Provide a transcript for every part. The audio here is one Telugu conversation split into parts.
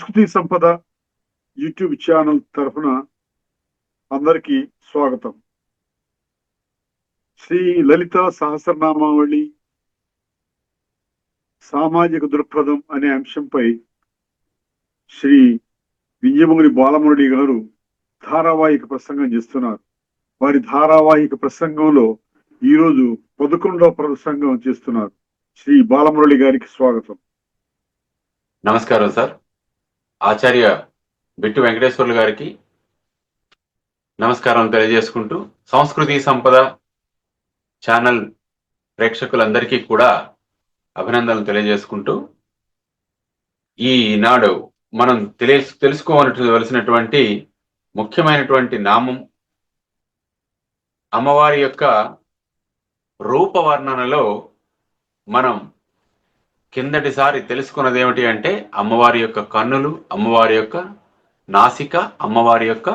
సంస్కృతి సంపద యూట్యూబ్ ఛానల్ తరఫున అందరికీ స్వాగతం. శ్రీ లలిత సహస్రనామావళి సామాజిక దృక్పథం అనే అంశంపై శ్రీ వింజమూరి బాలమురళి గారు ధారావాహిక ప్రసంగం చేస్తున్నారు. వారి ధారావాహిక ప్రసంగంలో ఈరోజు 11వ ప్రసంగం చేస్తున్నారు. శ్రీ బాలమురళి గారికి స్వాగతం. నమస్కారం సార్. ఆచార్య బిట్టు వెంకటేశ్వర్లు గారికి నమస్కారం తెలియజేసుకుంటూ, సంస్కృతి సంపద ఛానల్ ప్రేక్షకులందరికీ కూడా అభినందనలు తెలియజేసుకుంటూ, ఈనాడు మనం తెలుసుకోవలసినటువంటి ముఖ్యమైనటువంటి నామం అమ్మవారి యొక్క రూపవర్ణనలో మనం కిందటిసారి తెలుసుకున్నది ఏమిటి అంటే, అమ్మవారి యొక్క కన్నులు, అమ్మవారి యొక్క నాసిక, అమ్మవారి యొక్క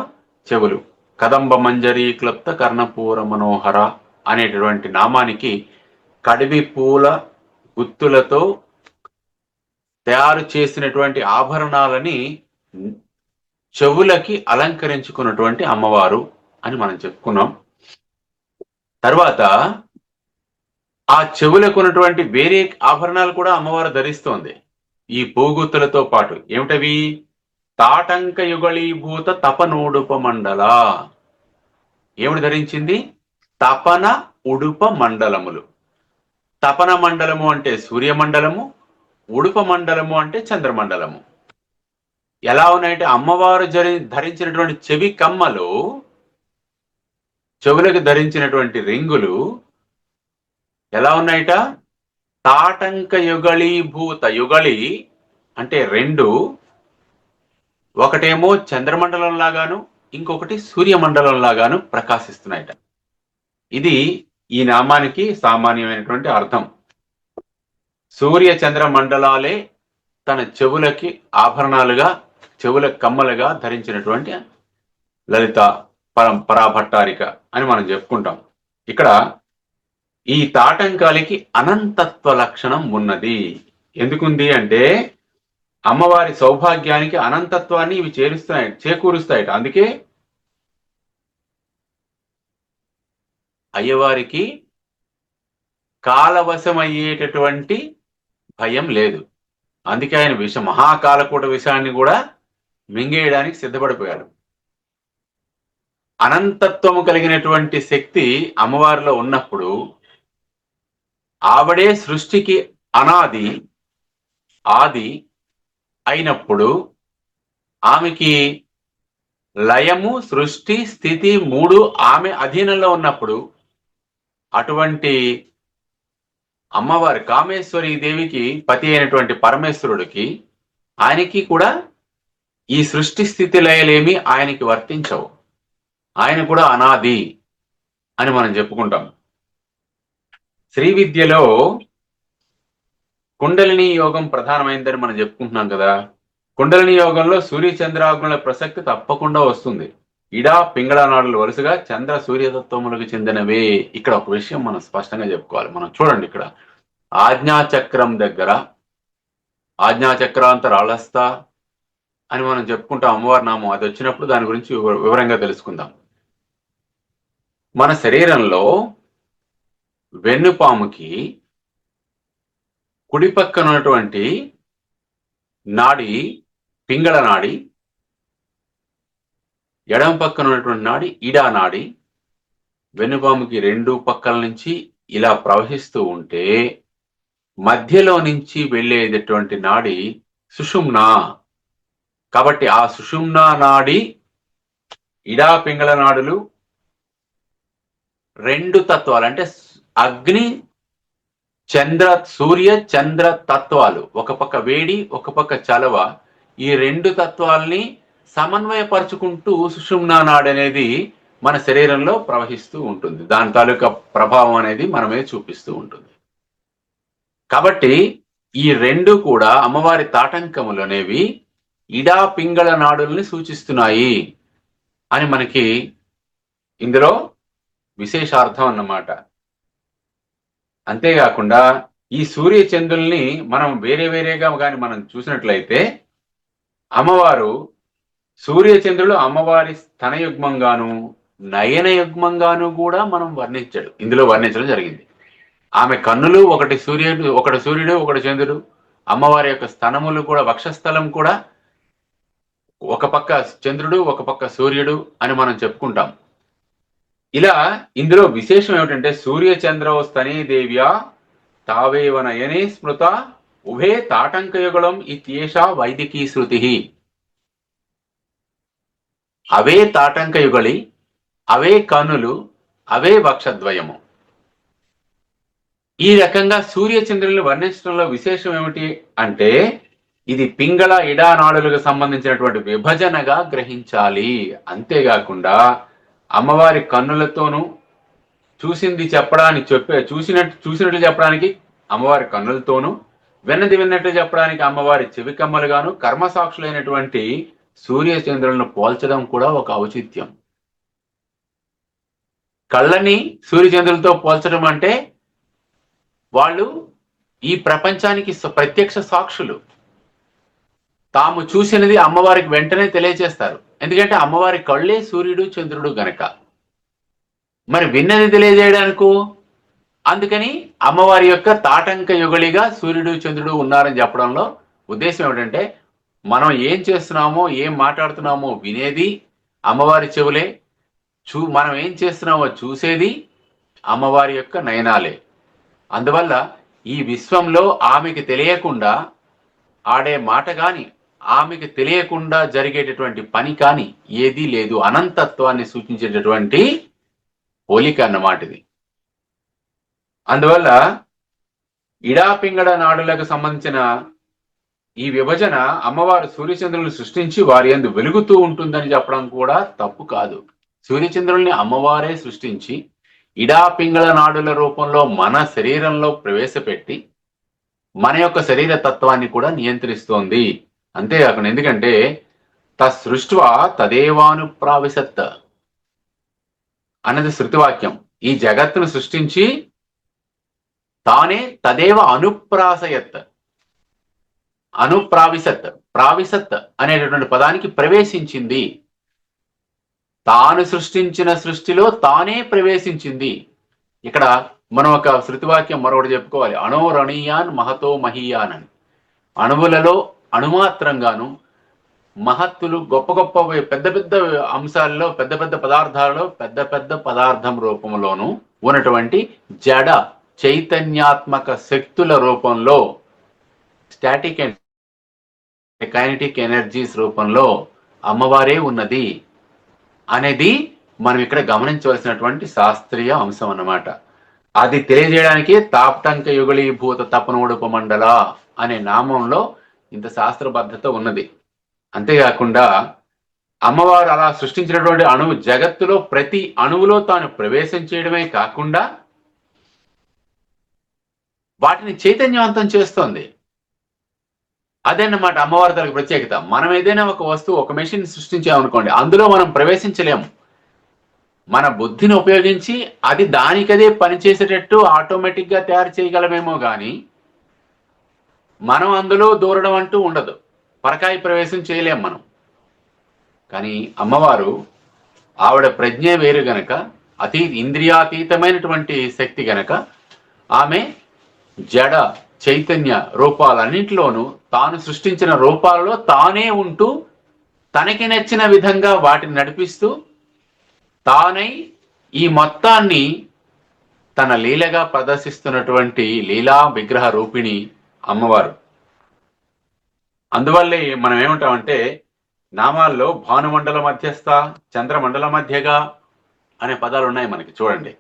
చెవులు. కదంబ మంజరి క్లుప్త కర్ణపూర మనోహర అనేటటువంటి నామానికి కడివి పూల గుత్తులతో తయారు చేసినటువంటి ఆభరణాలని చెవులకి అలంకరించుకున్నటువంటి అమ్మవారు అని మనం చెప్పుకున్నాం. తర్వాత ఆ చెవులకు ఉన్నటువంటి వేరే ఆభరణాలు కూడా అమ్మవారు ధరిస్తోంది ఈ పూగుత్తులతో పాటు. ఏమిటవి? తాటంక యుగళీభూత తపనూడుప మండల. ఏమిటి ధరించింది? తపన ఉడుప మండలములు. తపన మండలము అంటే సూర్యమండలము, ఉడుప మండలము అంటే చంద్రమండలము. ఎలా ఉన్నాయంటే, అమ్మవారు ధరించినటువంటి చెవి కమ్మలు, చెవులకు ధరించినటువంటి రింగులు ఎలా ఉన్నాయట? తాటంక యుగళీభూత. యుగళి అంటే రెండు, ఒకటేమో చంద్రమండలం లాగాను, ఇంకొకటి సూర్యమండలం లాగాను ప్రకాశిస్తున్నాయట. ఇది ఈ నామానికి సామాన్యమైనటువంటి అర్థం. సూర్య చంద్ర మండలాలే తన చెవులకి ఆభరణాలుగా, చెవుల కమ్మలుగా ధరించినటువంటి లలిత పరాభట్టారిక అని మనం చెప్పుకుంటాం. ఇక్కడ ఈ తాటంకాలకి అనంతత్వ లక్షణం ఉన్నది. ఎందుకుంది అంటే, అమ్మవారి సౌభాగ్యానికి అనంతత్వాన్ని ఇవి చేకూరుస్తాయట. అందుకే అయ్యవారికి కాలవశమయ్యేటటువంటి భయం లేదు. అందుకే ఆయన మహాకాలకూట విషాన్ని కూడా మింగేయడానికి సిద్ధపడిపోయాడు. అనంతత్వము కలిగినటువంటి శక్తి అమ్మవారిలో ఉన్నప్పుడు, ఆవిడే సృష్టికి ఆది అయినప్పుడు, ఆమెకి లయము, సృష్టి, స్థితి మూడు ఆమె అధీనంలో ఉన్నప్పుడు, అటువంటి అమ్మవారి కామేశ్వరి దేవికి పతి అయినటువంటి పరమేశ్వరుడికి, ఆయనకి కూడా ఈ సృష్టి స్థితి లయలేమి ఆయనకి వర్తించవు. ఆయన కూడా అనాది అని మనం చెప్పుకుంటాం. శ్రీ విద్యలో కుండలిని యోగం ప్రధానమైందని మనం చెప్పుకుంటున్నాం కదా. కుండలిని యోగంలో సూర్య చంద్రాగ్నుల ప్రసక్తి తప్పకుండా వస్తుంది. ఇడా పింగళ నాడులు వరుసగా చంద్ర సూర్యతత్వములకు చెందినవే. ఇక్కడ ఒక విషయం మనం స్పష్టంగా చెప్పుకోవాలి. మనం చూడండి, ఇక్కడ ఆజ్ఞాచక్రం దగ్గర ఆజ్ఞాచక్రాంతరాళస్థ అని మనం చెప్పుకుంటాం అమ్మవారి నామం. అది వచ్చినప్పుడు దాని గురించి వివరంగా తెలుసుకుందాం. మన శరీరంలో వెన్నుపాముకి కుడి పక్కన ఉన్నటువంటి నాడి పింగళ నాడి, ఎడమ పక్కన ఉన్నటువంటి నాడి ఇడా నాడి. వెన్నుపాముకి రెండు పక్కల నుంచి ఇలా ప్రవహిస్తూ ఉంటే, మధ్యలో నుంచి వెళ్ళేటటువంటి నాడి సుషుమ్న. కాబట్టి ఆ సుషుమ్న నాడి, ఇడా పింగళ నాడులు రెండు తత్వాలు, అంటే అగ్ని సూర్య చంద్ర తత్వాలు, ఒక పక్క వేడి, ఒక పక్క చలవ, ఈ రెండు తత్వాల్ని సమన్వయపరుచుకుంటూ సుషుమ్నా నాడి అనేది మన శరీరంలో ప్రవహిస్తూ ఉంటుంది. దాని తాలూకా ప్రభావం అనేది మన మీద చూపిస్తూ ఉంటుంది. కాబట్టి ఈ రెండు కూడా అమ్మవారి తాటంకములు అనేవి ఇడా పింగళ నాడుల్ని సూచిస్తున్నాయి అని మనకి ఇందులో విశేషార్థం అన్నమాట. అంతేకాకుండా ఈ సూర్య చంద్రుల్ని మనం వేరేగా కానీ మనం చూసినట్లయితే, అమ్మవారు సూర్యచంద్రులు అమ్మవారి స్తన యుగ్మంగాను నయన యుగ్మంగాను కూడా మనం ఇందులో వర్ణించడం జరిగింది. ఆమె కన్నులు ఒకటి సూర్యుడు ఒకటి చంద్రుడు, అమ్మవారి యొక్క స్తనములు కూడా వక్షస్థలం కూడా ఒక పక్క చంద్రుడు ఒక పక్క సూర్యుడు అని మనం చెప్పుకుంటాం. ఇలా ఇందులో విశేషం ఏమిటంటే సూర్య చంద్రో స్తనే దేవ్యా తావేవ నయనే స్మృత ఉభే తాటంకయుగళం ఇత్యేషా వైదికీ శృతి. అవే తాటంకయుగళి, అవే కన్నులు, అవే వక్షద్వయము. ఈ రకంగా సూర్యచంద్రులను వర్ణించడంలో విశేషం ఏమిటి అంటే ఇది పింగళ ఇడా నాడులకు సంబంధించినటువంటి విభజనగా గ్రహించాలి. అంతేకాకుండా అమ్మవారి కన్నులతోనూ చూసినట్లు చెప్పడానికి అమ్మవారి కన్నులతోనూ, విన్నట్లు చెప్పడానికి అమ్మవారి చెవికమ్మలుగాను కర్మసాక్షులైనటువంటి సూర్యచంద్రులను పోల్చడం కూడా ఒక ఔచిత్యం. కళ్ళని సూర్యచంద్రులతో పోల్చడం అంటే వాళ్ళు ఈ ప్రపంచానికి ప్రత్యక్ష సాక్షులు. తాము చూసినది అమ్మవారికి వెంటనే తెలియజేస్తారు. ఎందుకంటే అమ్మవారి కళ్ళే సూర్యుడు చంద్రుడు గనక. మరి విన్నది తెలియజేయడానికో అందుకని అమ్మవారి యొక్క తాటంక యుగళిగా సూర్యుడు చంద్రుడు ఉన్నారని చెప్పడంలో ఉద్దేశం ఏమిటంటే మనం ఏం చేస్తున్నామో ఏం మాట్లాడుతున్నామో వినేది అమ్మవారి చెవులే, మనం ఏం చేస్తున్నామో చూసేది అమ్మవారి యొక్క నయనాలే. అందువల్ల ఈ విశ్వంలో ఆమెకి తెలియకుండా ఆడే మాట కానీ ఆమెకి తెలియకుండా జరిగేటటువంటి పని కానీ ఏదీ లేదు. అనంతత్వాన్ని సూచించేటటువంటి పోలిక అన్నమాట ఇది. అందువల్ల ఇడాపింగళ నాడులకు సంబంధించిన ఈ విభజన అమ్మవారు సూర్యచంద్రులను సృష్టించి వారి యందు వెలుగుతూ ఉంటుందని చెప్పడం కూడా తప్పు కాదు. సూర్యచంద్రుల్ని అమ్మవారే సృష్టించి ఇడాపింగళ నాడుల రూపంలో మన శరీరంలో ప్రవేశపెట్టి మన యొక్క శరీర తత్వాన్ని కూడా నియంత్రిస్తోంది. అంతేకాకుండా ఎందుకంటే తసృష్ట్వా తదేవానుప్రావిశత్ అన్నది శృతివాక్యం. ఈ జగత్తును సృష్టించి తానే తదేవ అనుప్రావిశత్ ప్రావిశత్ అనేటటువంటి పదానికి ప్రవేశించింది. తాను సృష్టించిన సృష్టిలో తానే ప్రవేశించింది. ఇక్కడ మనం ఒక శృతివాక్యం మరొకటి చెప్పుకోవాలి. అణోరణీయాన్ మహతో మహీయాన్ అని. అణువులలో అణుమాత్రంగాను మహత్తులు గొప్ప గొప్ప పెద్ద పెద్ద అంశాల్లో పెద్ద పెద్ద పదార్థాలలో పెద్ద పెద్ద పదార్థం రూపంలోనూ ఉన్నటువంటి జడ చైతన్యాత్మక శక్తుల రూపంలో స్టాటిక్ అండ్ కైనెటిక్ ఎనర్జీస్ రూపంలో అమ్మవారే ఉన్నది అనేది మనం ఇక్కడ గమనించవలసినటువంటి శాస్త్రీయ అంశం అన్నమాట. అది తెలియజేయడానికి తాప్తంక యుగళీభూత తపనోడుప మండల అనే నామంలో ఇంత శాస్త్రబద్ధత ఉన్నది. అంతేకాకుండా అమ్మవారు అలా సృష్టించినటువంటి అణువు జగత్తులో ప్రతి అణువులో తాను ప్రవేశం చేయడమే కాకుండా వాటిని చైతన్యవంతం చేస్తోంది. అదేన్నమాట అమ్మవారి తనకు ప్రత్యేకత. మనం ఏదైనా ఒక వస్తువు ఒక మెషిన్ సృష్టించామనుకోండి, అందులో మనం ప్రవేశించలేము. మన బుద్ధిని ఉపయోగించి అది దానికదే పనిచేసేటట్టు ఆటోమేటిక్గా తయారు చేయగలమేమో కానీ మనం అందులో దూరడం అంటూ ఉండదు. పరకాయ ప్రవేశం చేయలేం మనం. కానీ అమ్మవారు ఆవిడ ప్రజ్ఞ వేరు గనక, ఇంద్రియాతీతమైనటువంటి శక్తి గనక ఆమె జడ చైతన్య రూపాలన్నింటిలోనూ తాను సృష్టించిన రూపాలలో తానే ఉంటూ తనకి నచ్చిన విధంగా వాటిని నడిపిస్తూ తానై ఈ మొత్తాన్ని తన లీలగా ప్రదర్శిస్తున్నటువంటి లీలా విగ్రహ రూపిణి అమ్మవారు. అందువల్లే మనం ఏమంటామంటే నామాల్లో భానుమండల మధ్యస్థ, చంద్రమండల మధ్యగా అనే పదాలు ఉన్నాయి మనకి. చూడండి,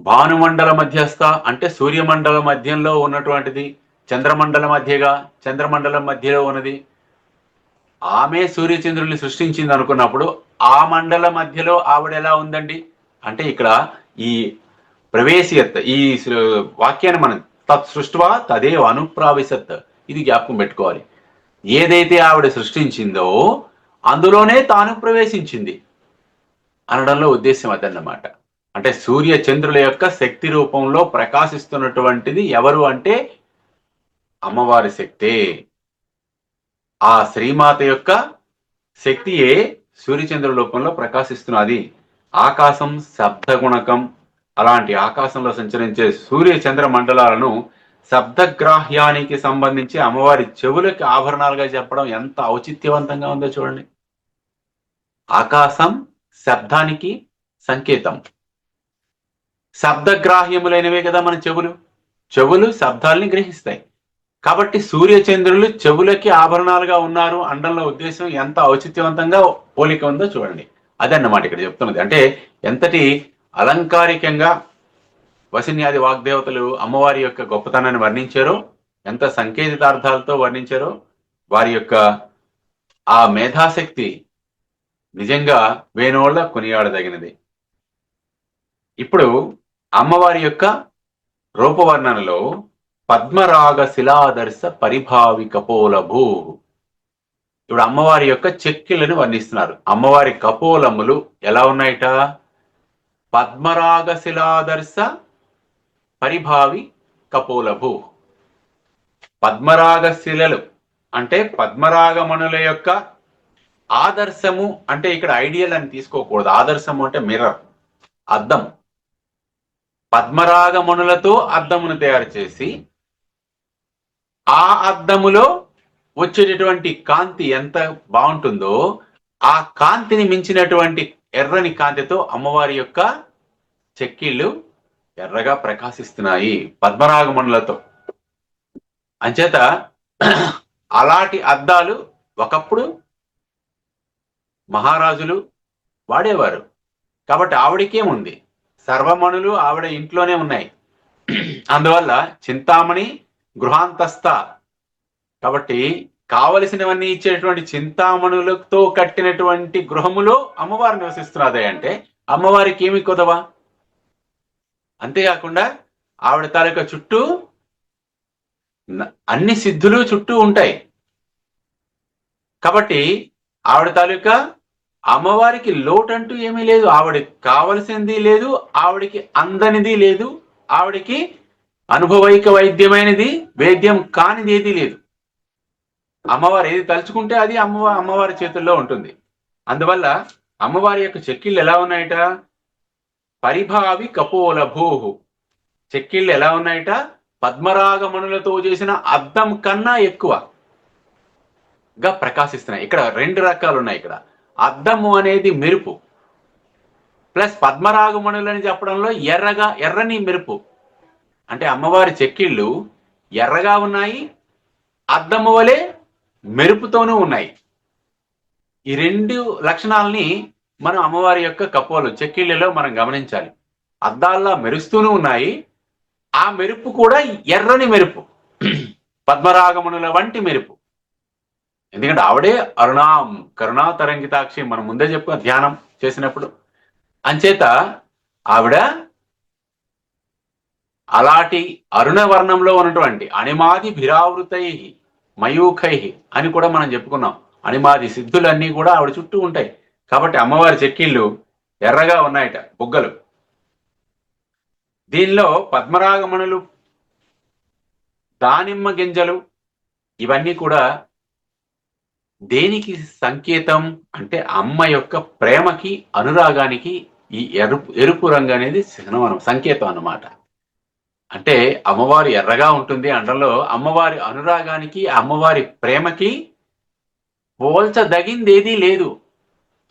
భానుమండల మధ్యస్థ అంటే సూర్యమండల మధ్యంలో ఉన్నటువంటిది, చంద్రమండల మధ్యగా చంద్రమండలం మధ్యలో ఉన్నది. ఆమె సూర్యచంద్రుల్ని సృష్టించింది అనుకున్నప్పుడు ఆ మండల మధ్యలో ఆవిడ ఎలా ఉందండి అంటే ఇక్కడ ఈ ప్రవేశియత్ ఈ వాక్యాన్ని మనం తత్సృష్ట్వా తదేవ అనుప్రావిశత్ ఇది జ్ఞాపకం పెట్టుకోవాలి. ఏదైతే ఆవిడ సృష్టించిందో అందులోనే తాను ప్రవేశించింది అనడంలో ఉద్దేశం అదన్నమాట. అంటే సూర్య చంద్రుల యొక్క శక్తి రూపంలో ప్రకాశిస్తున్నటువంటిది ఎవరు అంటే అమ్మవారి శక్తే. ఆ శ్రీమాత యొక్క శక్తియే సూర్యచంద్ర రూపంలో ప్రకాశిస్తున్నది. ఆకాశం శబ్దగుణకం, అలాంటి ఆకాశంలో సంచరించే సూర్య చంద్ర మండలాలను శబ్దగ్రాహ్యానికి సంబంధించి అమ్మవారి చెవులకి ఆభరణాలుగా చెప్పడం ఎంత ఔచిత్యవంతంగా ఉందో చూడండి. ఆకాశం శబ్దానికి సంకేతం, శబ్దగ్రాహ్యములైనవే కదా మన చెవులు. చెవులు శబ్దాలని గ్రహిస్తాయి. కాబట్టి సూర్యచంద్రులు చెవులకి ఆభరణాలుగా ఉన్నారు అనడంలో ఉద్దేశం ఎంత ఔచిత్యవంతంగా పోలిక ఉందో చూడండి. అదన్నమాట ఇక్కడ చెప్తున్నది. అంటే ఎంతటి అలంకారికంగా వసిన్యాది వాగ్దేవతలు అమ్మవారి యొక్క గొప్పతనాన్ని వర్ణించారో, ఎంత సంకేతార్థాలతో వర్ణించారో, వారి యొక్క ఆ మేధాశక్తి నిజంగా వేణోళ్ళ కొనియాడదగినది. ఇప్పుడు అమ్మవారి యొక్క రూపవర్ణనలో పద్మరాగ శిలాదర్శ పరిభావి కపోలభూ. ఇప్పుడు అమ్మవారి యొక్క చెక్కిళ్ళను వర్ణిస్తున్నారు. అమ్మవారి కపోలములు ఎలా ఉన్నాయట? పద్మరాగ శిలాదర్శ పరిభావి కపోలభూ. పద్మరాగ శిలలు అంటే పద్మరాగమణుల యొక్క ఆదర్శము, అంటే ఇక్కడ ఐడియల్ అని తీసుకోకూడదు. ఆదర్శము అంటే మిర్రర్, అద్దం. పద్మరాగమణులతో అద్దమును తయారు చేసి ఆ అద్దములో వచ్చేటటువంటి కాంతి ఎంత బాగుంటుందో ఆ కాంతిని మించినటువంటి ఎర్రని కాంతితో అమ్మవారి యొక్క చెక్కిళ్ళు ఎర్రగా ప్రకాశిస్తున్నాయి పద్మరాగమణులతో. అంచేత అలాంటి అద్దాలు ఒకప్పుడు మహారాజులు వాడేవారు. కాబట్టి ఆవిడకేముంది, సర్వమణులు ఆవిడ ఇంట్లోనే ఉన్నాయి. అందువల్ల చింతామణి గృహాంతస్థ, కాబట్టి కావలసినవన్నీ ఇచ్చేటువంటి చింతామణులతో కట్టినటువంటి గృహములో అమ్మవారు నివసిస్తున్నదే అంటే అమ్మవారికి ఏమి కొదవా? అంతేకాకుండా ఆవిడ తాలూకా చుట్టూ అన్ని సిద్ధులు చుట్టూ ఉంటాయి. కాబట్టి ఆవిడ తాలూకా అమ్మవారికి లోటంటూ ఏమీ లేదు. ఆవిడకి కావలసింది లేదు, ఆవిడికి అందనిది లేదు, ఆవిడికి అనుభవైక వైద్యమైనది వేద్యం కానిది ఏది లేదు. అమ్మవారు ఏది తలుచుకుంటే అది అమ్మవారి చేతుల్లో ఉంటుంది. అందువల్ల అమ్మవారి యొక్క చెక్కిళ్ళు ఎలా ఉన్నాయట? పరిభావి కపోలభూహు. చెక్కిళ్ళు ఎలా ఉన్నాయట? పద్మరాగమణులతో చేసిన అద్దం కన్నా ఎక్కువగా ప్రకాశిస్తున్నాయి. ఇక్కడ రెండు రకాలు ఉన్నాయి. ఇక్కడ అద్దము అనేది మెరుపు, ప్లస్ పద్మరాగమణులని చెప్పడంలో ఎర్రని మెరుపు. అంటే అమ్మవారి చెక్కిళ్ళు ఎర్రగా ఉన్నాయి, అద్దము వలె మెరుపుతోనూ ఉన్నాయి. ఈ రెండు లక్షణాలని మనం అమ్మవారి యొక్క కపోలు చెక్కిళ్ళలో మనం గమనించాలి. అద్దాల్లా మెరుస్తూనూ ఉన్నాయి, ఆ మెరుపు కూడా ఎర్రని మెరుపు, పద్మరాగమణుల వంటి మెరుపు. ఎందుకంటే ఆవిడే అరుణాం కరుణా తరంగితాక్షి, మనం ముందే చెప్పుకున్న ధ్యానం చేసినప్పుడు. అంచేత ఆవిడ అలాంటి అరుణ వర్ణంలో ఉన్నటువంటి అణిమాది భిరావృతై మయూఖై అని కూడా మనం చెప్పుకున్నాం. అణిమాది సిద్ధులన్నీ కూడా ఆవిడ చుట్టూ ఉంటాయి. కాబట్టి అమ్మవారి చెక్కిళ్ళు ఎర్రగా ఉన్నాయట, బుగ్గలు. దీనిలో పద్మరాగమణులు, దానిమ్మ గింజలు, ఇవన్నీ కూడా దేనికి సంకేతం అంటే అమ్మ యొక్క ప్రేమకి, అనురాగానికి ఈ ఎరుపు రంగు అనేది సంకేతం అన్నమాట. అంటే అమ్మవారు ఎర్రగా ఉంటుంది అనడంలో అమ్మవారి అనురాగానికి, అమ్మవారి ప్రేమకి పోల్చదగిందేదీ లేదు.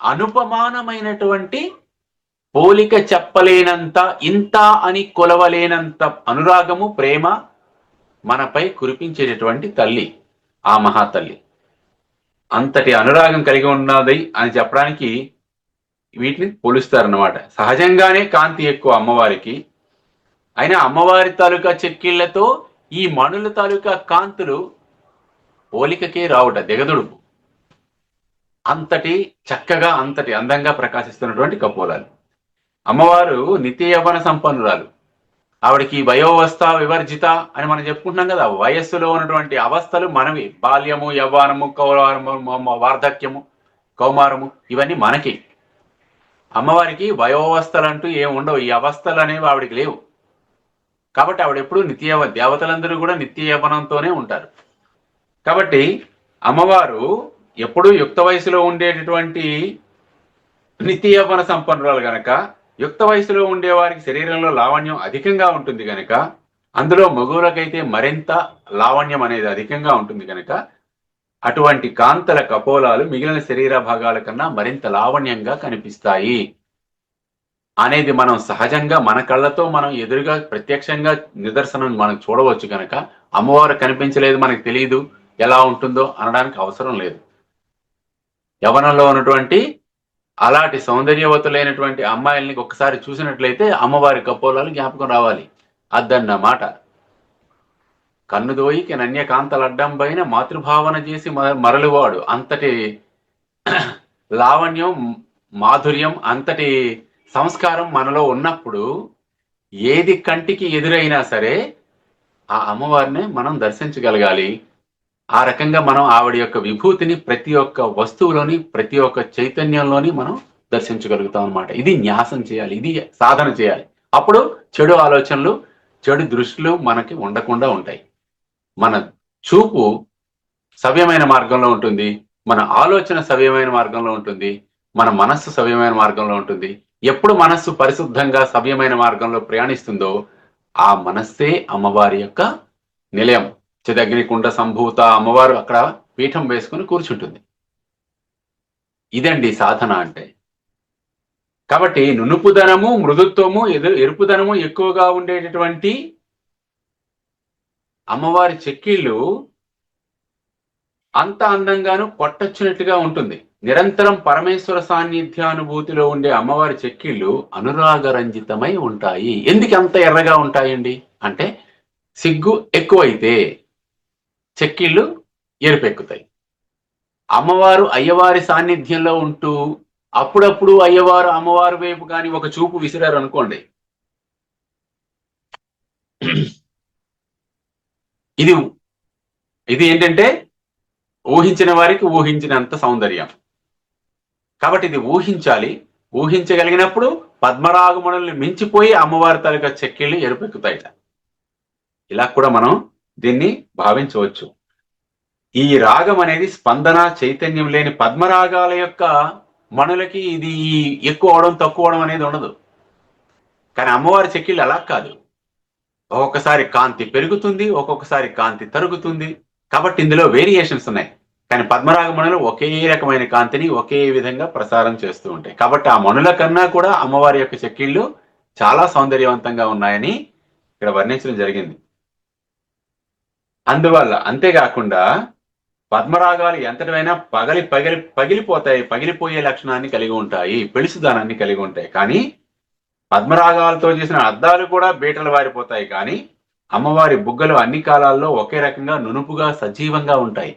అనుపమానమైనటువంటి, పోలిక చెప్పలేనంత, ఇంత అని కొలవలేనంత అనురాగము, ప్రేమ మనపై కురిపించేటటువంటి తల్లి ఆ మహాతల్లి. అంతటి అనురాగం కలిగి ఉన్నది అని చెప్పడానికి వీటిని పోలుస్తారన్నమాట. సహజంగానే కాంతి ఎక్కువ అమ్మవారికి, అయినా అమ్మవారి తాలూకా చెక్కిళ్లతో ఈ మణుల తాలూకా కాంతులు పోలికకే రావుట, దిగదుడుపు. అంతటి చక్కగా, అంతటి అందంగా ప్రకాశిస్తున్నటువంటి కపోలాలు. అమ్మవారు నిత్య యవ్వన సంపన్నురాలు. ఆవిడకి వయోవస్థ వివర్జిత అని మనం చెప్పుకుంటున్నాం కదా. వయస్సులో ఉన్నటువంటి అవస్థలు మనవి, బాల్యము, యవ్వనము, కౌమారము, వార్ధక్యము, కౌమారము, ఇవన్నీ మనకి. అమ్మవారికి వయోవస్థలు అంటూ ఏమి ఉండవు. ఈ అవస్థలు అనేవి ఆవిడికి లేవు. కాబట్టి ఆవిడ ఎప్పుడు దేవతలందరూ కూడా నిత్య యవ్వనంతోనే ఉంటారు. కాబట్టి అమ్మవారు ఎప్పుడూ యుక్త వయసులో ఉండేటటువంటి నిత్య యవ్వన సంపన్నురాలు గనక, యుక్త వయసులో ఉండే వారికి శరీరంలో లావణ్యం అధికంగా ఉంటుంది గనక, అందులో మగువులకైతే మరింత లావణ్యం అనేది అధికంగా ఉంటుంది కనుక అటువంటి కాంతల కపోలాలు మిగిలిన శరీర భాగాల కన్నా మరింత లావణ్యంగా కనిపిస్తాయి అనేది మనం సహజంగా మన కళ్ళతో మనం ఎదురుగా ప్రత్యక్షంగా నిదర్శనం మనం చూడవచ్చు కనుక అమ్మవారు కనిపించలేదు, మనకు తెలియదు ఎలా ఉంటుందో అనడానికి అవసరం లేదు. యవనంలో ఉన్నటువంటి అలాంటి సౌందర్యవతులైనటువంటి అమ్మాయిల్ని ఒక్కసారి చూసినట్లయితే అమ్మవారి కపోలాలు జ్ఞాపకం రావాలి. అద్దన్నమాట. కన్నుదోయికి నన్యకాంతలడ్డం పైన మాతృభావన చేసి మరలువాడు. అంతటి లావణ్యం, మాధుర్యం, అంతటి సంస్కారం మనలో ఉన్నప్పుడు ఏది కంటికి ఎదురైనా సరే ఆ అమ్మవారిని మనం దర్శించగలగాలి. ఆ రకంగా మనం ఆవిడ యొక్క విభూతిని ప్రతి ఒక్క వస్తువులోని, ప్రతి ఒక్క చైతన్యంలోని మనం దర్శించగలుగుతాం అన్నమాట. ఇది న్యాసం చేయాలి, ఇది సాధన చేయాలి. అప్పుడు చెడు ఆలోచనలు, చెడు దృష్టిలు మనకి ఉండకుండా ఉంటాయి. మన చూపు సవ్యమైన మార్గంలో ఉంటుంది, మన ఆలోచన సవ్యమైన మార్గంలో ఉంటుంది, మన మనస్సు సవ్యమైన మార్గంలో ఉంటుంది. ఎప్పుడు మనస్సు పరిశుద్ధంగా సవ్యమైన మార్గంలో ప్రయాణిస్తుందో ఆ మనస్సే అమ్మవారి యొక్క నిలయం. చిదగ్నికుండ సంభూత అమ్మవారు అక్కడ పీఠం వేసుకుని కూర్చుంటుంది. ఇదండి సాధన అంటే. కాబట్టి నునుపుదనము, మృదుత్వము, ఎరుపుదనము ఎక్కువగా ఉండేటటువంటి అమ్మవారి చెక్కిళ్ళు అంత అందంగాను కొట్టొచ్చినట్టుగా ఉంటుంది. నిరంతరం పరమేశ్వర సాన్నిధ్యానుభూతిలో ఉండే అమ్మవారి చెక్కిళ్ళు అనురాగరంజితమై ఉంటాయి. ఎందుకు అంత ఎర్రగా ఉంటాయండి అంటే సిగ్గు ఎక్కువైతే చెక్కిళ్ళు ఎరుపెక్కుతాయి. అమ్మవారు అయ్యవారి సాన్నిధ్యంలో ఉంటూ అప్పుడప్పుడు అయ్యవారు అమ్మవారి వైపు కానీ ఒక చూపు విసిరారు అనుకోండి, ఇది ఏంటంటే ఊహించిన వారికి ఊహించినంత సౌందర్యం. కాబట్టి ఇది ఊహించాలి. ఊహించగలిగినప్పుడు పద్మరాగమునుల్ని మించిపోయి అమ్మవారి తాలూకా చెక్కిళ్ళు ఎరుపెక్కుతాయిట. ఇలా కూడా మనం దీన్ని భావించవచ్చు. ఈ రాగం అనేది స్పందన, చైతన్యం లేని పద్మరాగాల యొక్క మణులకి ఇది ఎక్కువ అవడం తక్కువ అవడం అనేది ఉండదు. కానీ అమ్మవారి చెక్కిళ్ళు అలా కాదు. ఒక్కొక్కసారి కాంతి పెరుగుతుంది, ఒక్కొక్కసారి కాంతి తరుగుతుంది. కాబట్టి ఇందులో వేరియేషన్స్ ఉన్నాయి. కానీ పద్మరాగ మణులు ఒకే రకమైన కాంతిని ఒకే విధంగా ప్రసారం చేస్తూ ఉంటాయి. కాబట్టి ఆ మణుల కన్నా కూడా అమ్మవారి యొక్క చెక్కిళ్ళు చాలా సౌందర్యవంతంగా ఉన్నాయని ఇక్కడ వర్ణించడం జరిగింది. అందువల్ల అంతేకాకుండా పద్మరాగాలు ఎంతటివైనా పగిలిపోతాయి, పగిలిపోయే లక్షణాన్ని కలిగి ఉంటాయి, పెళుసుదానాన్ని కలిగి ఉంటాయి. కానీ పద్మరాగాలతో చేసిన అద్దాలు కూడా బీటలు వారిపోతాయి. కానీ అమ్మవారి బుగ్గలు అన్ని కాలాల్లో ఒకే రకంగా నునుపుగా సజీవంగా ఉంటాయి.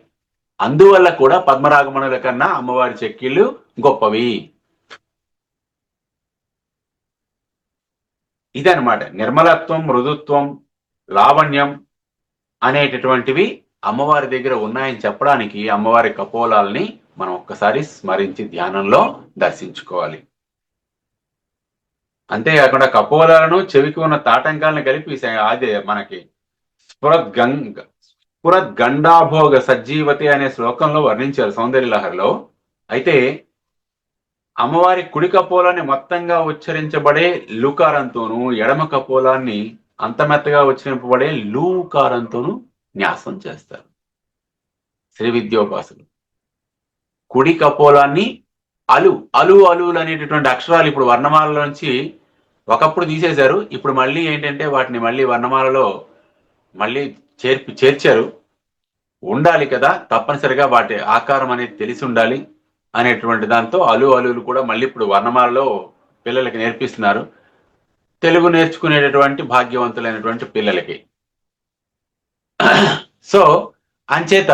అందువల్ల కూడా పద్మరాగమణుల కన్నా అమ్మవారి చెక్కిళ్ళు గొప్పవి. ఇదనమాట నిర్మలత్వం, మృదుత్వం, లావణ్యం అనేటటువంటివి అమ్మవారి దగ్గర ఉన్నాయని చెప్పడానికి అమ్మవారి కపోలాలని మనం ఒక్కసారి స్మరించి ధ్యానంలో దర్శించుకోవాలి. అంతేకాకుండా కపోలాలను చెవికి ఉన్న తాటంకాలను కలిపి అదే మనకి స్ఫురద్గండాభోగ సజ్జీవతి అనే శ్లోకంలో వర్ణించారు సౌందర్యలహరిలో. అయితే అమ్మవారి కుడి కపోలాన్ని మొత్తంగా ఉచ్చరించబడే లూకారంతోనూ, ఎడమ కపోలాన్ని అంతమెత్తగా ఉచ్చరింపబడే లూకారంతోనూ న్యాసం చేస్తారు శ్రీ విద్యోపాసులు. కుడి కపోలాన్ని అలులు అనేటటువంటి అక్షరాలు ఇప్పుడు వర్ణమాలలోంచి ఒకప్పుడు తీసేశారు. ఇప్పుడు మళ్ళీ ఏంటంటే వాటిని మళ్ళీ వర్ణమాలలో మళ్ళీ చేర్చారు. ఉండాలి కదా, తప్పనిసరిగా వాటి ఆకారం అనేది తెలిసి ఉండాలి అనేటువంటి దాంతో అలులు కూడా మళ్ళీ ఇప్పుడు వర్ణమాలలో పిల్లలకి నేర్పిస్తున్నారు. తెలుగు నేర్చుకునేటటువంటి భాగ్యవంతులైనటువంటి పిల్లలకి. సో అంచేత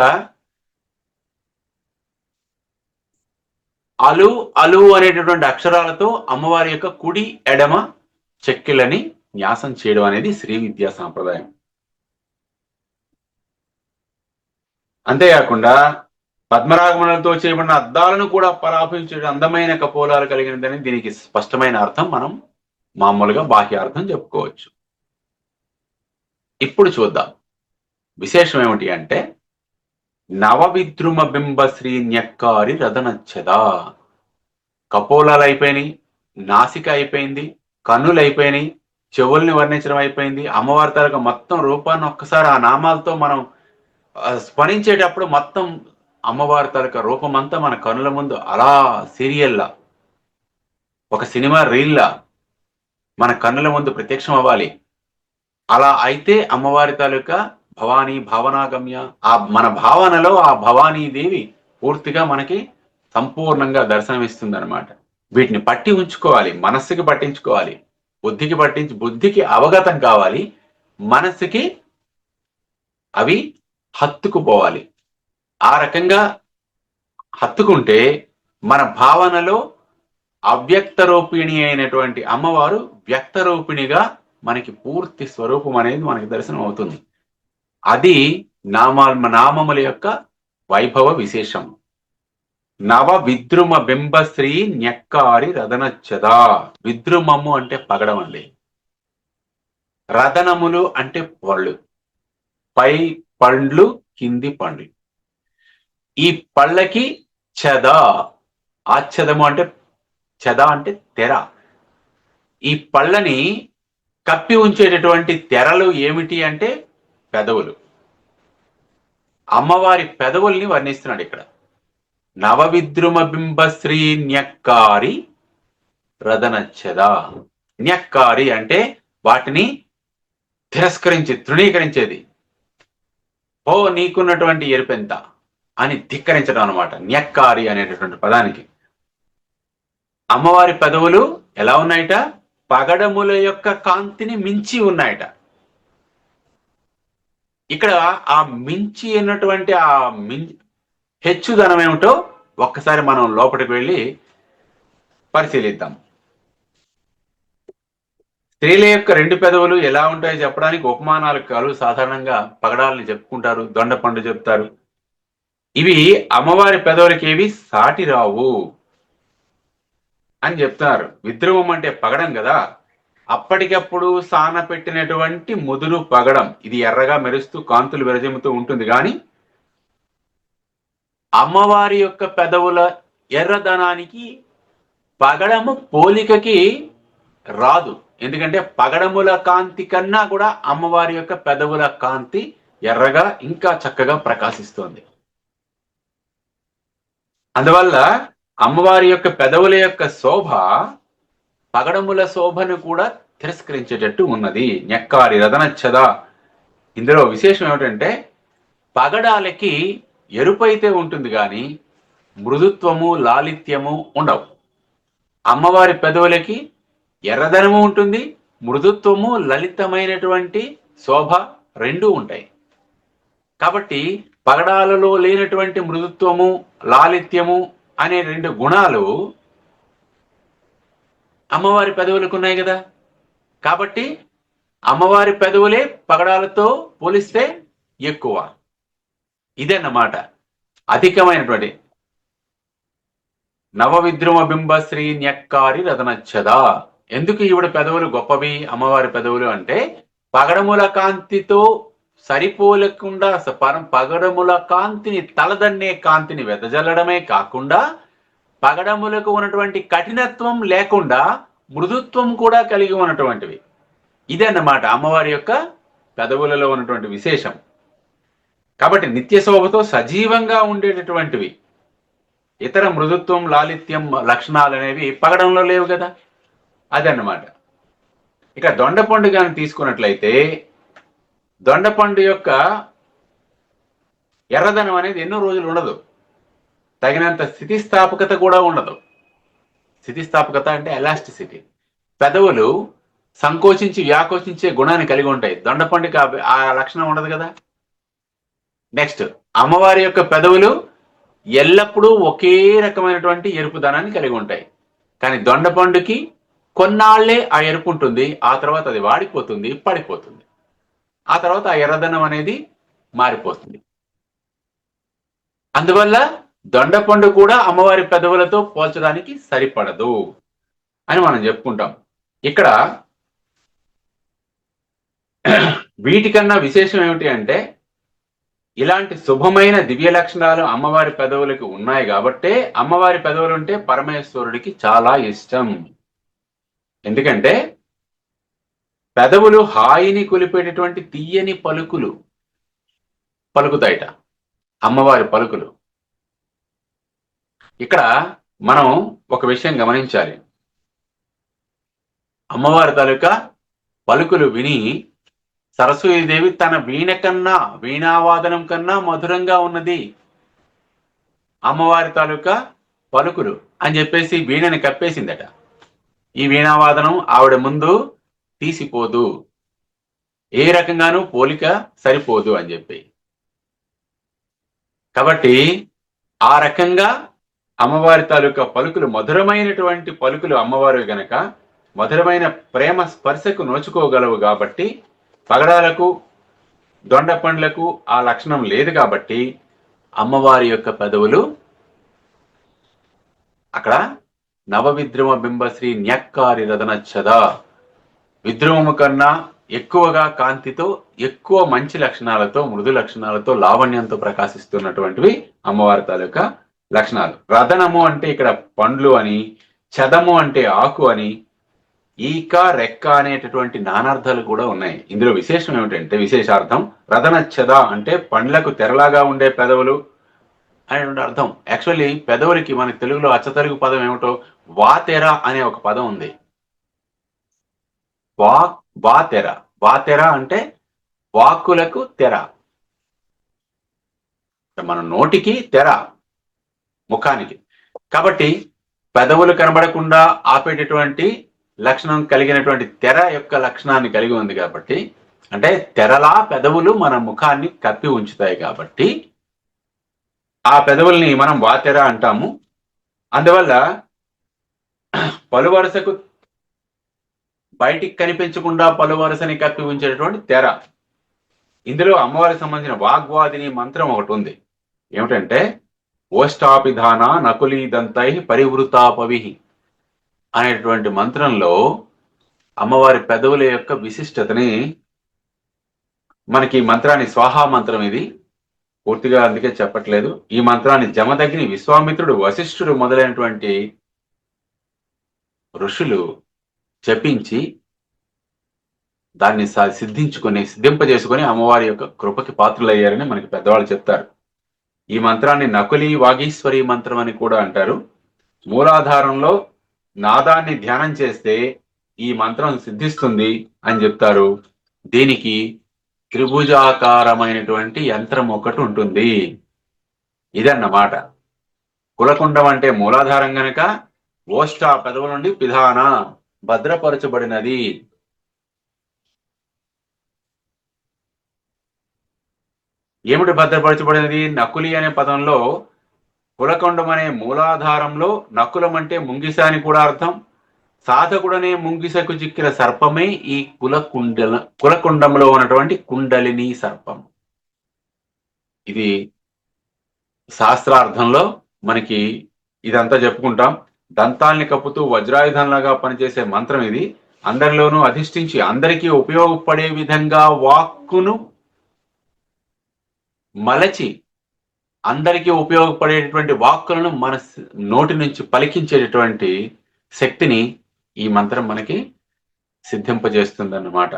అలు అనేటటువంటి అక్షరాలతో అమ్మవారి యొక్క కుడి ఎడమ చెక్కిళ్ళని న్యాసం చేయడం అనేది శ్రీ విద్యా సాంప్రదాయం. అంతేకాకుండా పద్మరాగమణులతో చేయబడిన అద్దాలను కూడా పరాపించే అందమైన కపోలాలు కలిగినదని దీనికి స్పష్టమైన అర్థం మనం మామూలుగా బాహ్యార్థం చెప్పుకోవచ్చు. ఇప్పుడు చూద్దాం విశేషం ఏమిటి అంటే నవవిద్రుమ బింబ శ్రీ న్యక్కారి రదనచ్చదా. కపోలాలు అయిపోయినాయి, నాసిక అయిపోయింది, కన్నులు అయిపోయినాయి, చెవుల్ని వర్ణించడం అయిపోయింది. అమ్మవారి తాలూకా మొత్తం రూపాన్ని ఒక్కసారి ఆ నామాలతో మనం స్మరించేటప్పుడు మొత్తం అమ్మవారి తాలూకా రూపం అంతా మన కన్నుల ముందు అలా సీరియల్లా, ఒక సినిమా రీల్లా మన కన్నుల ముందు ప్రత్యక్షం అవ్వాలి. అలా అయితే అమ్మవారి తాలూకా భవానీ భావనాగమ్య, ఆ మన భావనలో ఆ భవానీదేవి పూర్తిగా మనకి సంపూర్ణంగా దర్శనమిస్తుంది అనమాట. వీటిని పట్టి ఉంచుకోవాలి, మనస్సుకి పట్టించుకోవాలి, బుద్ధికి అవగతం కావాలి, మనస్సుకి అవి హత్తుకుపోవాలి. ఆ రకంగా హత్తుకుంటే మన భావనలో అవ్యక్త రూపిణి అయినటువంటి అమ్మవారు వ్యక్త రూపిణిగా మనకి పూర్తి స్వరూపం అనేది మనకి దర్శనం అవుతుంది. అది నామముల యొక్క వైభవ విశేషం. నవ విద్రుమ బింబశ్రీ న్యక్కారి రదనచ్చదా. విద్రుమము అంటే పగడం అండి. రదనములు అంటే పళ్ళు, పై పండ్లు కింది పండ్లు. ఈ పళ్ళకి చద, ఆచ్ఛదము అంటే చద అంటే తెర. ఈ పళ్ళని కప్పి ఉంచేటటువంటి తెరలు ఏమిటి అంటే పెదవులు. అమ్మవారి పెదవుల్ని వర్ణిస్తున్నాడు ఇక్కడ. నవవిద్రుమ బింబశ్రీ న్యక్కారి రదనచ్చదా. న్యక్కారి అంటే వాటిని తృణీకరించేది. ఓ నీకున్నటువంటి ఎరుపెంత అని ధిక్కరించడం అనమాట న్యక్కారి అనేటటువంటి పదానికి. అమ్మవారి పెదవులు ఎలా ఉన్నాయట? పగడముల యొక్క కాంతిని మించి ఉన్నాయట. ఇక్కడ ఆ మించి అన్నటువంటి ఆ హెచ్చుదనం ఏమిటో ఒక్కసారి మనం లోపలికి వెళ్ళి పరిశీలిద్దాం. స్త్రీల యొక్క రెండు పెదవులు ఎలా ఉంటాయో చెప్పడానికి ఉపమానాలు కాదు, సాధారణంగా పగడాలని చెప్పుకుంటారు, దొండపండు చెప్తారు. ఇవి అమ్మవారి పెదవులకి ఏవి సాటి రావు అని చెప్తున్నారు. విద్రుమం అంటే పగడం కదా, అప్పటికప్పుడు సాన పెట్టినటువంటి ముదురు పగడం. ఇది ఎర్రగా మెరుస్తూ కాంతులు విరజిమ్ముతూ ఉంటుంది. కానీ అమ్మవారి యొక్క పెదవుల ఎర్రదనానికి పగడము పోలికకి రాదు. ఎందుకంటే పగడముల కాంతి కన్నా కూడా అమ్మవారి యొక్క పెదవుల కాంతి ఎర్రగా ఇంకా చక్కగా ప్రకాశిస్తోంది. అందువల్ల అమ్మవారి యొక్క పెదవుల యొక్క శోభ పగడముల శోభను కూడా తిరస్కరించేటట్టు ఉన్నది. న్యక్కారి రదనచ్చదా. ఇందులో విశేషం ఏమిటంటే పగడాలకి ఎరుపైతే ఉంటుంది కానీ మృదుత్వము లాలిత్యము ఉండవు. అమ్మవారి పెదవులకి ఎర్రదనము ఉంటుంది, మృదుత్వము లలితమైనటువంటి శోభ రెండూ ఉంటాయి. కాబట్టి పగడాలలో లేనటువంటి మృదుత్వము లాలిత్యము అనే రెండు గుణాలు అమ్మవారి పెదవులకు ఉన్నాయి కదా. కాబట్టి అమ్మవారి పెదవులే పగడాలతో పోలిస్తే ఎక్కువ. ఇదన్నమాట అధికమైనటువంటి నవవిద్రుమ బింబశ్రీ న్యక్కారి రదనచ్చదా. ఎందుకు ఈవిడ పెదవులు గొప్పవి అమ్మవారి పెదవులు అంటే పగడముల కాంతితో సరిపోలకుండా పగడముల కాంతిని తలదన్నే కాంతిని వెదజల్లడమే కాకుండా పగడములకు ఉన్నటువంటి కఠినత్వం లేకుండా మృదుత్వం కూడా కలిగి ఉన్నటువంటివి. ఇదన్నమాట అమ్మవారి యొక్క పెదవులలో ఉన్నటువంటి విశేషం. కాబట్టి నిత్య శోభతో సజీవంగా ఉండేటటువంటివి. ఇతర మృదుత్వం లాలిత్యం లక్షణాలు అనేవి పగడంలో లేవు కదా, అదన్నమాట. ఇక దొండపండు కానీ తీసుకున్నట్లయితే దొండపండు యొక్క ఎర్రదనం అనేది ఎన్నో రోజులు ఉండదు, తగినంత స్థితిస్థాపకత కూడా ఉండదు. స్థితిస్థాపకత అంటే ఎలాస్టిసిటీ. పెదవులు సంకోచించి వ్యాకోచించే గుణాన్ని కలిగి ఉంటాయి. దొండపండుకి ఆ లక్షణం ఉండదు కదా. నెక్స్ట్, అమ్మవారి యొక్క పెదవులు ఎల్లప్పుడూ ఒకే రకమైనటువంటి ఎరుపుదనాన్ని కలిగి ఉంటాయి. కానీ దొండపండుకి కొన్నాళ్లే ఆ ఎరుపు ఉంటుంది, ఆ తర్వాత అది వాడిపోతుంది, పడిపోతుంది. ఆ తర్వాత ఆ ఎర్రదనం అనేది మారిపోతుంది. అందువల్ల దొండపండు కూడా అమ్మవారి పెదవులతో పోల్చడానికి సరిపడదు అని మనం చెప్పుకుంటాం. ఇక్కడ వీటికన్నా విశేషం ఏమిటి అంటే ఇలాంటి శుభమైన దివ్య లక్షణాలు అమ్మవారి పెదవులకు ఉన్నాయి కాబట్టే అమ్మవారి పెదవులు ఉంటే పరమేశ్వరుడికి చాలా ఇష్టం. ఎందుకంటే పెదవులు హాయిని కొలిపేటటువంటి తీయని పలుకులు పలుకుతాయిట అమ్మవారి పలుకులు. ఇక్కడ మనం ఒక విషయం గమనించాలి. అమ్మవారి తాలూకా పలుకులు విని సరస్వతీదేవి తన వీణ కన్నా, వీణావాదనం కన్నా మధురంగా ఉన్నది అమ్మవారి తాలూకా పలుకులు అని చెప్పేసి వీణని కప్పేసిందట. ఈ వీణావాదనం ఆవిడ ముందు తీసిపోదు, ఏ రకంగానూ పోలిక సరిపోదు అని చెప్పి. కాబట్టి ఆ రకంగా అమ్మవారి తాలూకా పలుకులు మధురమైనటువంటి పలుకులు అమ్మవారు గనక మధురమైన ప్రేమ స్పర్శకు నోచుకోగలవు కాబట్టి, పగడాలకు దొండ పండ్లకు ఆ లక్షణం లేదు కాబట్టి అమ్మవారి యొక్క పెదవులు అక్కడ నవవిద్రుమ బింబశ్రీ న్యక్కారి రదనచ్చద, విద్రుమము కన్నా ఎక్కువగా కాంతితో, ఎక్కువ మంచి లక్షణాలతో, మృదు లక్షణాలతో, లావణ్యంతో ప్రకాశిస్తున్నటువంటివి అమ్మవారి తాలూకా లక్షణాలు. రదనము అంటే ఇక్కడ పండ్లు అని, చదము అంటే ఆకు అని, ఈక రెక్క అనేటటువంటి నానార్థాలు కూడా ఉన్నాయి. ఇందులో విశేషం ఏమిటంటే, విశేషార్థం రదనచ్చద అంటే పండ్లకు తెరలాగా ఉండే పెదవులు అనేటువంటి అర్థం. యాక్చువల్లీ పెదవులకి మన తెలుగులో అచ్చతెలుగు పదం ఏమిటో వాతెర అనే ఒక పదం ఉంది. వాతెర, వాతెర అంటే వాక్కులకు తెర. మన నోటికి తెర, ముఖానికి. కాబట్టి పెదవులు కనబడకుండా ఆపేటటువంటి లక్షణం కలిగినటువంటి తెర యొక్క లక్షణాన్ని కలిగి ఉంది కాబట్టి, అంటే తెరలా పెదవులు మన ముఖాన్ని కప్పి ఉంచుతాయి కాబట్టి ఆ పెదవుల్ని మనం వాతెర అంటాము. అందువల్ల పలువరసకు బయటికి కనిపించకుండా పలువరసని కప్పి ఉంచేటటువంటి తెర. ఇందులో అమ్మవారికి సంబంధించిన వాగ్వాదిని మంత్రం ఒకటి ఉంది. ఏమిటంటే ఓష్టాపిధాన నకులీదంతై పరివృతాపవి అనేటువంటి మంత్రంలో అమ్మవారి పెదవుల యొక్క విశిష్టతని మనకి మంత్రాన్ని, స్వాహా మంత్రం ఇది పూర్తిగా అందుకే చెప్పట్లేదు. ఈ మంత్రాన్ని జమదగ్ని, విశ్వామిత్రుడు, వశిష్ఠుడు మొదలైనటువంటి ఋషులు జపించి దాన్ని సిద్ధింపజేసుకొని అమ్మవారి యొక్క కృపకి పాత్రులయ్యారని మనకి పెద్దవాళ్ళు చెప్తారు. ఈ మంత్రాన్ని నకులి వాగీశ్వరి మంత్రం అని కూడా అంటారు. మూలాధారంలో నాదాన్ని ధ్యానం చేస్తే ఈ మంత్రం సిద్ధిస్తుంది అని చెప్తారు. దీనికి త్రిభుజాకారమైనటువంటి యంత్రం ఒకటి ఉంటుంది. ఇదన్నమాట. కులకుండం అంటే మూలాధారం గనక ఓష్ట పెదవుల నుండి పిధాన భద్రపరచబడినది. ఏమిటి భద్రపరచబడినది? నకులి అనే పదంలో కులకొండం అనే మూలాధారంలో నకులం అంటే ముంగిస అని కూడా అర్థం. సాధకుడనే ముంగిసకు చిక్కిన సర్పమే ఈ కులకుండంలో ఉన్నటువంటి కుండలిని సర్పం. ఇది శాస్త్రార్థంలో మనకి ఇదంతా చెప్పుకుంటాం. దంతాల్ని కప్పుతూ వజ్రాయుధంలాగా పనిచేసే మంత్రం ఇది. అందరిలోనూ అధిష్ఠించి అందరికీ ఉపయోగపడే విధంగా వాక్కును మలచి అందరికీ ఉపయోగపడేటటువంటి వాక్కులను మన నోటి నుంచి పలికించేటటువంటి శక్తిని ఈ మంత్రం మనకి సిద్ధింపజేస్తుందన్నమాట.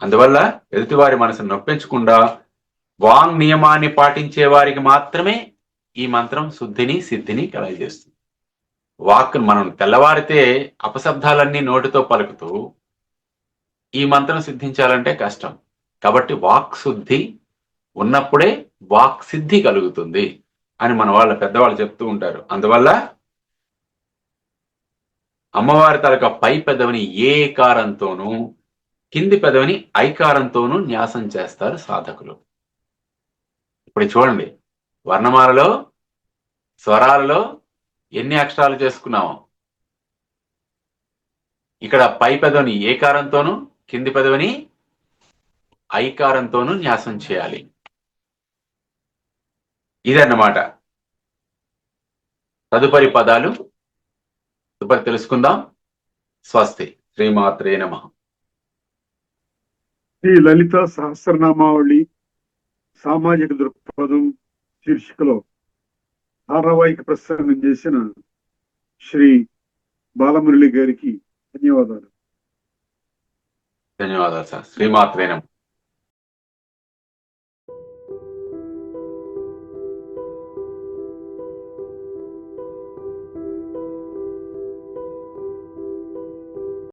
అందువల్ల ఎదుటివారి మనసును నొప్పించకుండా వాంగ్ నియమాన్ని పాటించే వారికి మాత్రమే ఈ మంత్రం శుద్ధిని, సిద్ధిని కలగజేస్తుంది. వాక్ మనం తెల్లవారితే అపశబ్దాలన్నీ నోటితో పలుకుతూ ఈ మంత్రం సిద్ధించాలంటే కష్టం. కాబట్టి వాక్ శుద్ధి ఉన్నప్పుడే వాక్ సిద్ధి కలుగుతుంది అని మన వాళ్ళ పెద్దవాళ్ళు చెప్తూ ఉంటారు. అందువల్ల అమ్మవారి తాలూకా పై పెదవిని ఏకారంతోనూ, కింది పెదవిని ఐకారంతోనూ న్యాసం చేస్తారు సాధకులు. ఇప్పుడు చూడండి, వర్ణమాలలో స్వరాలలో ఎన్ని అక్షరాలు చేసుకున్నామో. ఇక్కడ పై పెదవిని ఏకారంతోనూ, కింది పెదవిని ఐకారంతోనూ న్యాసం చేయాలి. ఇదన్నమాట. తదుపరి పదాలు తదుపరి తెలుసుకుందాం. స్వస్తి. శ్రీమాత్రే నమః. శ్రీ లలిత సహస్రనామావళి సామాజిక దృక్పథం శీర్షికలో ధారావాహిక ప్రసంగం చేసిన శ్రీ బాలమురళి గారికి ధన్యవాదాలు. ధన్యవాదాలు సార్. శ్రీమాత్రేనం.